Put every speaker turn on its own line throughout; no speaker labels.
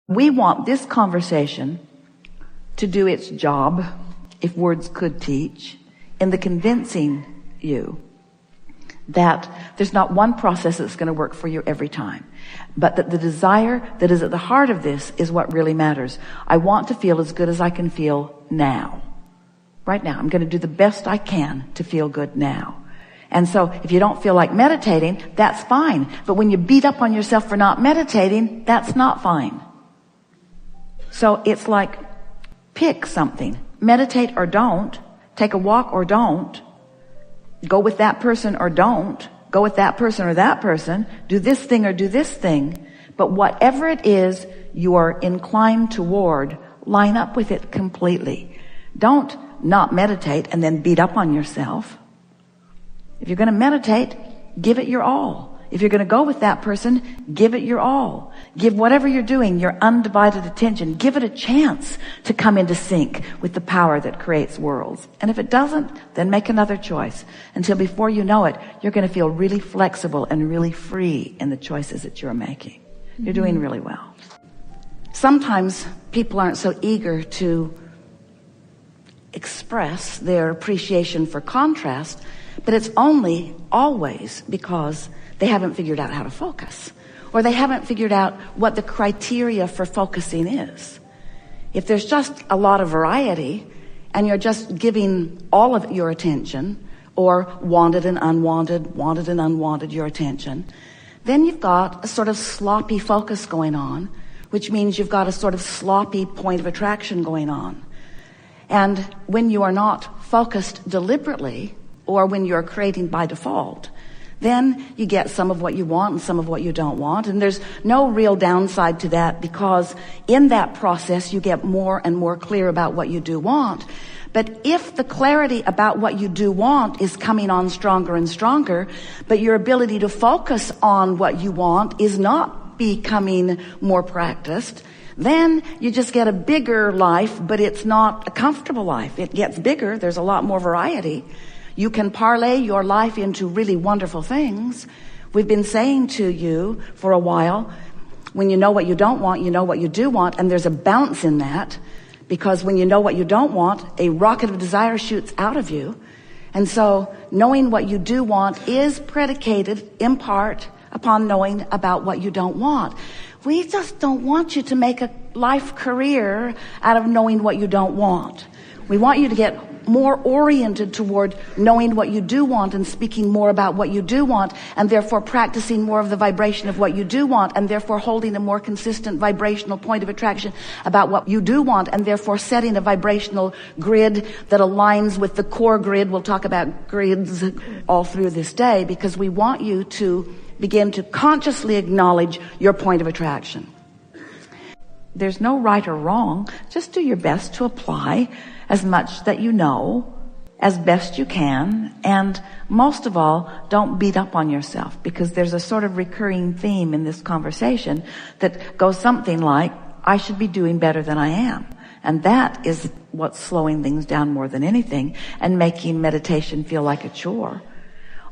We want this conversation to do its job, if words could teach, in the convincing you that there's not one process that's going to work for you every time, but that the desire that is at the heart of this is what really matters. I want to feel as good as I can feel now. Right now. I'm going to do the best I can to feel good now. And so if you don't feel like meditating, that's fine. But when you beat up on yourself for not meditating, that's not fine. So it's like, pick something. Meditate or don't. Take a walk or don't. Go with that person or don't. Go with that person or that person. Do this thing or do this thing. But whatever it is you are inclined toward, line up with it completely. Don't not meditate and then beat up on yourself. If you're going to meditate, give it your all. If you're going to go with that person, give it your all. Give whatever you're doing your undivided attention. Give it a chance to come into sync with the power that creates worlds. And if it doesn't, then make another choice. Until before you know it, you're going to feel really flexible and really free in the choices that you're making. You're doing really well. Sometimes people aren't so eager to express their appreciation for contrast, but it's only always because they haven't figured out how to focus, or they haven't figured out what the criteria for focusing is. If there's just a lot of variety and you're just giving all of your attention, or wanted and unwanted your attention, then you've got a sort of sloppy focus going on, which means you've got a sort of sloppy point of attraction going on. And when you are not focused deliberately, or when you're creating by default, then you get some of what you want and some of what you don't want. And there's no real downside to that, because in that process you get more and more clear about what you do want. But if the clarity about what you do want is coming on stronger and stronger, but your ability to focus on what you want is not becoming more practiced, then you just get a bigger life, but it's not a comfortable life. It gets bigger. There's a lot more variety. You can parlay your life into really wonderful things. We've been saying to you for a while, when you know what you don't want, you know what you do want, and there's a bounce in that, because when you know what you don't want, a rocket of desire shoots out of you. And so knowing what you do want is predicated in part upon knowing about what you don't want. We just don't want you to make a life career out of knowing what you don't want. We want you to get more oriented toward knowing what you do want and speaking more about what you do want, and therefore practicing more of the vibration of what you do want, and therefore holding a more consistent vibrational point of attraction about what you do want, and therefore setting a vibrational grid that aligns with the core grid. We'll talk about grids all through this day, because we want you to begin to consciously acknowledge your point of attraction. There's no right or wrong. Just do your best to apply as much that you know as best you can. And most of all, don't beat up on yourself, because there's a sort of recurring theme in this conversation that goes something like, I should be doing better than I am. And that is what's slowing things down more than anything and making meditation feel like a chore.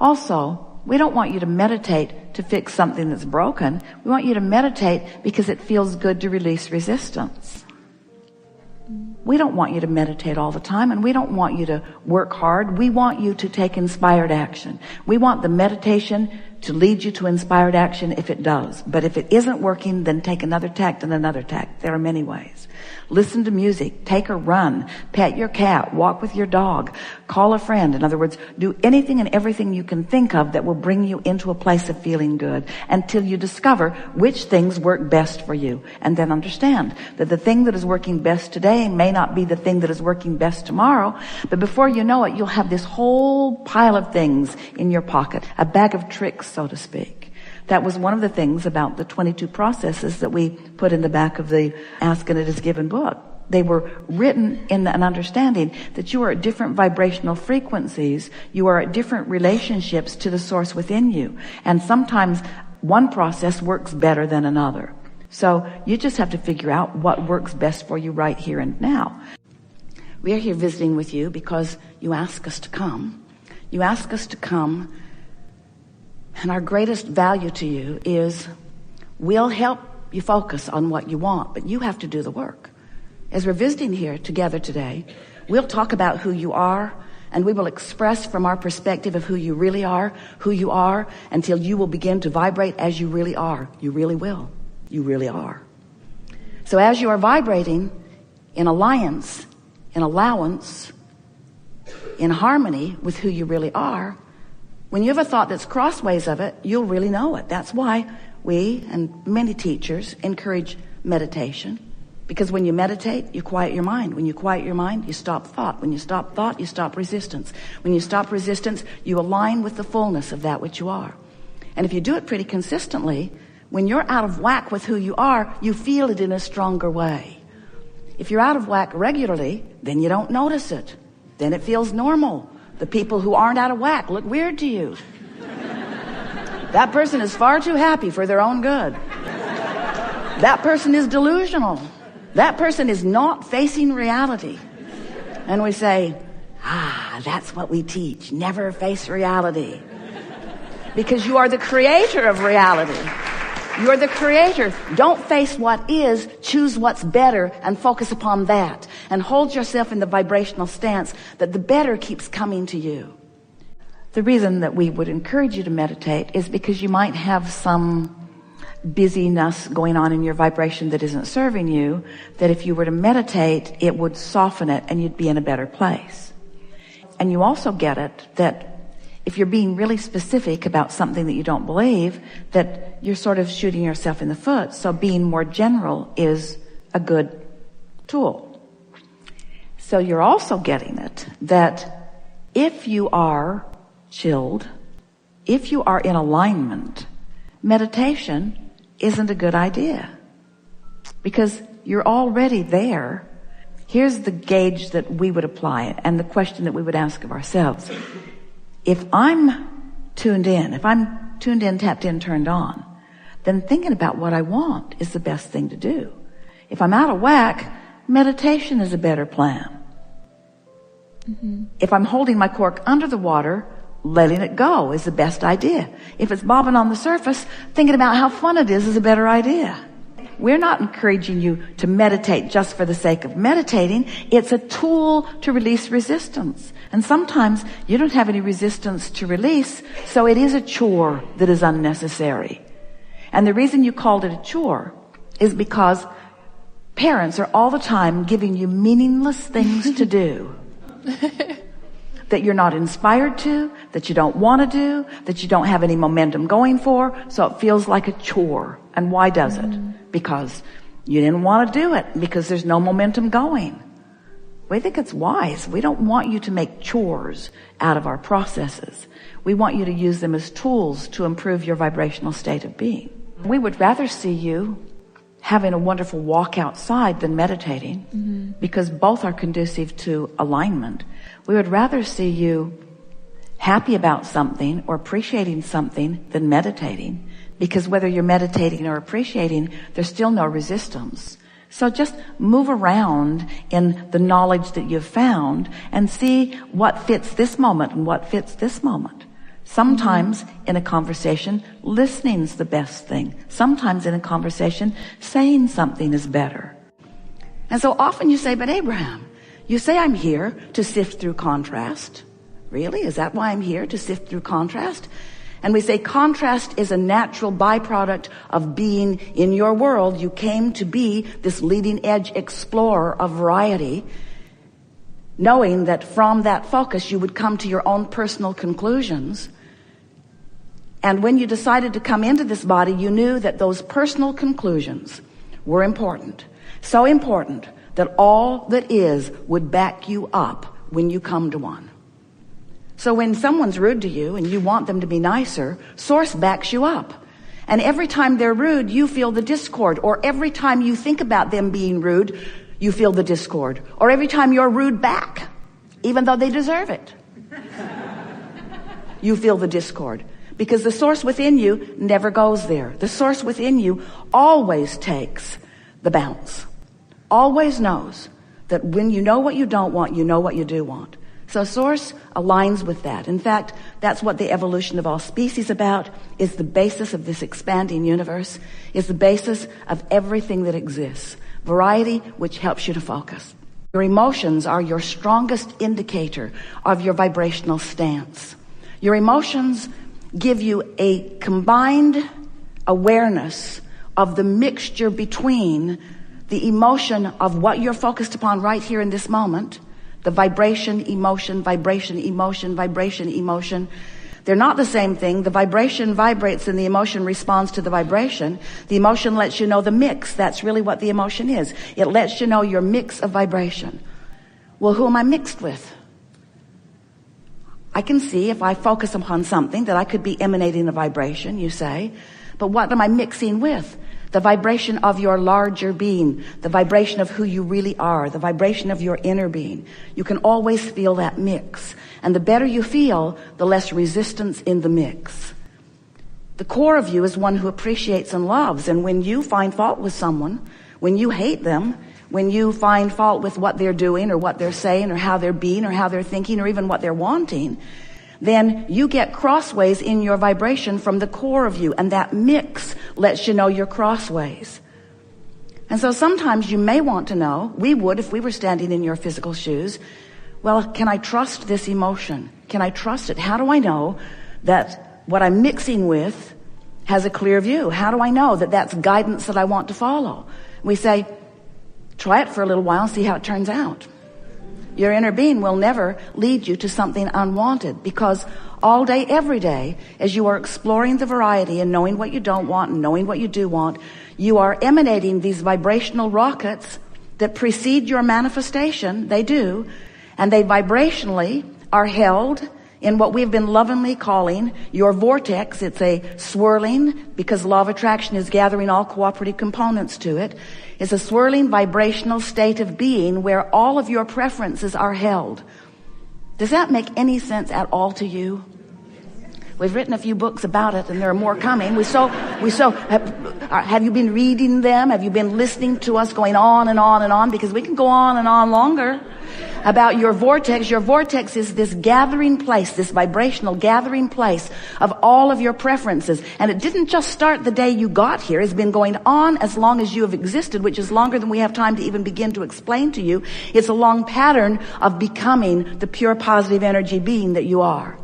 Also, we don't want you to meditate to fix something that's broken. We want you to meditate because it feels good to release resistance. We don't want you to meditate all the time, and we don't want you to work hard. We want you to take inspired action. We want the meditation to lead you to inspired action if it does. But if it isn't working, then take another tact and another tact. There are many ways. Listen to music, take a run, pet your cat, walk with your dog, call a friend. In other words, do anything and everything you can think of that will bring you into a place of feeling good, until you discover which things work best for you. And then understand that the thing that is working best today may not be the thing that is working best tomorrow, but before you know it, you'll have this whole pile of things in your pocket, a bag of tricks, so to speak. That was one of the things about the 22 processes that we put in the back of the Ask and It Is Given book. They were written in an understanding that you are at different vibrational frequencies. You are at different relationships to the source within you. And sometimes one process works better than another. So you just have to figure out what works best for you right here and now. We are here visiting with you because you ask us to come. You ask us to come. And our greatest value to you is we'll help you focus on what you want, but you have to do the work. As we're visiting here together today, we'll talk about who you are, and we will express from our perspective of who you are, until you will begin to vibrate as you really are. You really will. You really are. So as you are vibrating in alliance, in allowance, in harmony with who you really are, when you have a thought that's crossways of it, you'll really know it. That's why we and many teachers encourage meditation. Because when you meditate, you quiet your mind. When you quiet your mind, you stop thought. When you stop thought, you stop resistance. When you stop resistance, you align with the fullness of that which you are. And if you do it pretty consistently, when you're out of whack with who you are, you feel it in a stronger way. If you're out of whack regularly, then you don't notice it. Then it feels normal. The people who aren't out of whack look weird to you. That person is far too happy for their own good. That person is delusional. That person is not facing reality. And we say, that's what we teach. Never face reality. Because you are the creator of reality. You're the creator. Don't face what is, choose what's better and focus upon that. And hold yourself in the vibrational stance that the better keeps coming to you. The reason that we would encourage you to meditate is because you might have some busyness going on in your vibration that isn't serving you, that if you were to meditate, it would soften it and you'd be in a better place. And you also get it that if you're being really specific about something that you don't believe, that you're sort of shooting yourself in the foot. So being more general is a good tool. So you're also getting it that if you are chilled, if you are in alignment, meditation isn't a good idea because you're already there. Here's the gauge that we would apply and the question that we would ask of ourselves. If I'm tuned in, tapped in, turned on, then thinking about what I want is the best thing to do. If I'm out of whack, meditation is a better plan. Mm-hmm. If I'm holding my cork under the water, letting it go is the best idea. If it's bobbing on the surface, thinking about how fun it is a better idea. We're not encouraging you to meditate just for the sake of meditating. It's a tool to release resistance. And sometimes you don't have any resistance to release, so it is a chore that is unnecessary. And the reason you called it a chore is because parents are all the time giving you meaningless things to do. That you're not inspired to, that you don't want to do, that you don't have any momentum going for, so it feels like a chore. And why does it? Because you didn't want to do it, because there's no momentum going. We think it's wise. We don't want you to make chores out of our processes. We want you to use them as tools to improve your vibrational state of being. We would rather see you having a wonderful walk outside than meditating, because both are conducive to alignment. We would rather see you happy about something or appreciating something than meditating, because whether you're meditating or appreciating, there's still no resistance. So just move around in the knowledge that you've found and see what fits this moment and what fits this moment. Sometimes in a conversation, listening's the best thing. Sometimes in a conversation, saying something is better. And so often you say, but Abraham, you say I'm here to sift through contrast. Really? Is that why I'm here, to sift through contrast? And we say contrast is a natural byproduct of being in your world. You came to be this leading edge explorer of variety, knowing that from that focus you would come to your own personal conclusions. And when you decided to come into this body, you knew that those personal conclusions were important. So important that all that is would back you up when you come to one. So when someone's rude to you and you want them to be nicer, Source backs you up. And every time they're rude, you feel the discord. Or every time you think about them being rude, you feel the discord. Or every time you're rude back, even though they deserve it, you feel the discord. Because the source within you never goes there. The source within you always takes the bounce. Always knows that when you know what you don't want, you know what you do want. So Source aligns with that. In fact, that's what the evolution of all species about, is the basis of this expanding universe, is the basis of everything that exists. Variety, which helps you to focus. Your emotions are your strongest indicator of your vibrational stance. Your emotions give you a combined awareness of the mixture between the emotion of what you're focused upon right here in this moment, the vibration, emotion, vibration, emotion, vibration, emotion. They're not the same thing. The vibration vibrates and the emotion responds to the vibration. The emotion lets you know the mix. That's really what the emotion is. It lets you know your mix of vibration. Well, who am I mixed with? I can see if I focus upon something that I could be emanating a vibration, you say. But what am I mixing with? The vibration of your larger being, the vibration of who you really are, the vibration of your inner being. You can always feel that mix. And the better you feel, the less resistance in the mix. The core of you is one who appreciates and loves. And when you find fault with someone, when you hate them, when you find fault with what they're doing or what they're saying or how they're being or how they're thinking or even what they're wanting, then you get crossways in your vibration from the core of you, and that mix lets you know you're crossways. And so sometimes you may want to know, we would if we were standing in your physical shoes, well, can I trust this emotion? Can I trust it? How do I know that what I'm mixing with has a clear view? How do I know that that's guidance that I want to follow? We say, try it for a little while and see how it turns out. Your inner being will never lead you to something unwanted, because all day, every day, as you are exploring the variety and knowing what you don't want and knowing what you do want, you are emanating these vibrational rockets that precede your manifestation. They do. And they vibrationally are held in what we've been lovingly calling your vortex. It's a swirling, because law of attraction is gathering all cooperative components to it. It's a swirling vibrational state of being where all of your preferences are held. Does that make any sense at all to you? We've written a few books about it, and there are more coming. Have you been reading them? Have you been listening to us going on and on and on? Because we can go on and on longer about your vortex. Your vortex is this gathering place, this vibrational gathering place of all of your preferences. And it didn't just start the day you got here. It's been going on as long as you have existed, which is longer than we have time to even begin to explain to you. It's a long pattern of becoming the pure positive energy being that you are.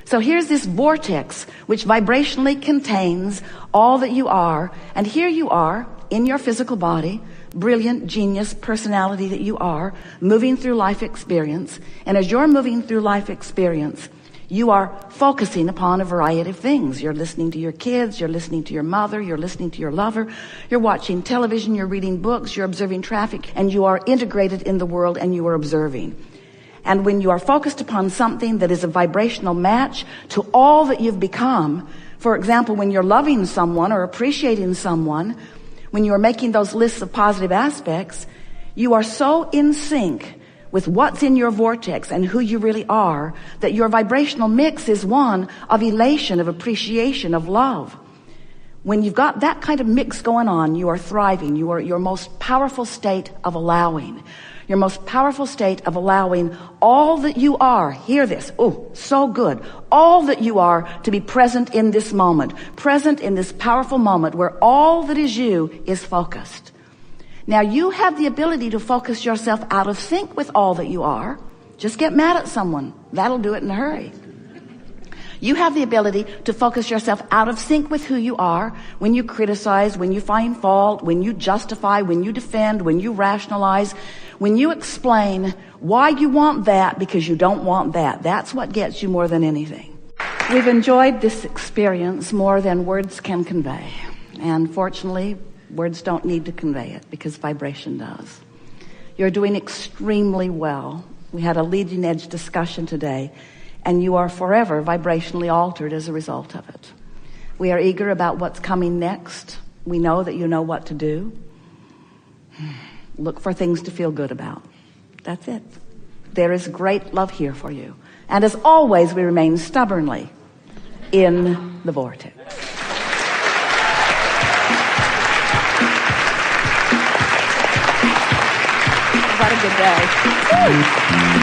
So here's this vortex which vibrationally contains all that you are. And here you are in your physical body, brilliant, genius personality that you are, moving through life experience. And as you're moving through life experience, you are focusing upon a variety of things. You're listening to your kids, you're listening to your mother, you're listening to your lover, you're watching television, you're reading books, you're observing traffic, and you are integrated in the world and you are observing. And when you are focused upon something that is a vibrational match to all that you've become, for example, when you're loving someone or appreciating someone, when you are making those lists of positive aspects, you are so in sync with what's in your vortex and who you really are that your vibrational mix is one of elation, of appreciation, of love. When you've got that kind of mix going on, you are thriving. You are your most powerful state of allowing. Your most powerful state of allowing all that you are, hear this, oh, so good, all that you are to be present in this moment, present in this powerful moment where all that is you is focused. Now you have the ability to focus yourself out of sync with all that you are. Just get mad at someone. That'll do it in a hurry. You have the ability to focus yourself out of sync with who you are when you criticize, when you find fault, when you justify, when you defend, when you rationalize, when you explain why you want that because you don't want that. That's what gets you more than anything. We've enjoyed this experience more than words can convey. And fortunately, words don't need to convey it because vibration does. You're doing extremely well. We had a leading edge discussion today, and you are forever vibrationally altered as a result of it. We are eager about what's coming next. We know that you know what to do. Look for things to feel good about. That's it. There is great love here for you. And as always, we remain stubbornly in the vortex. What a good day. Woo.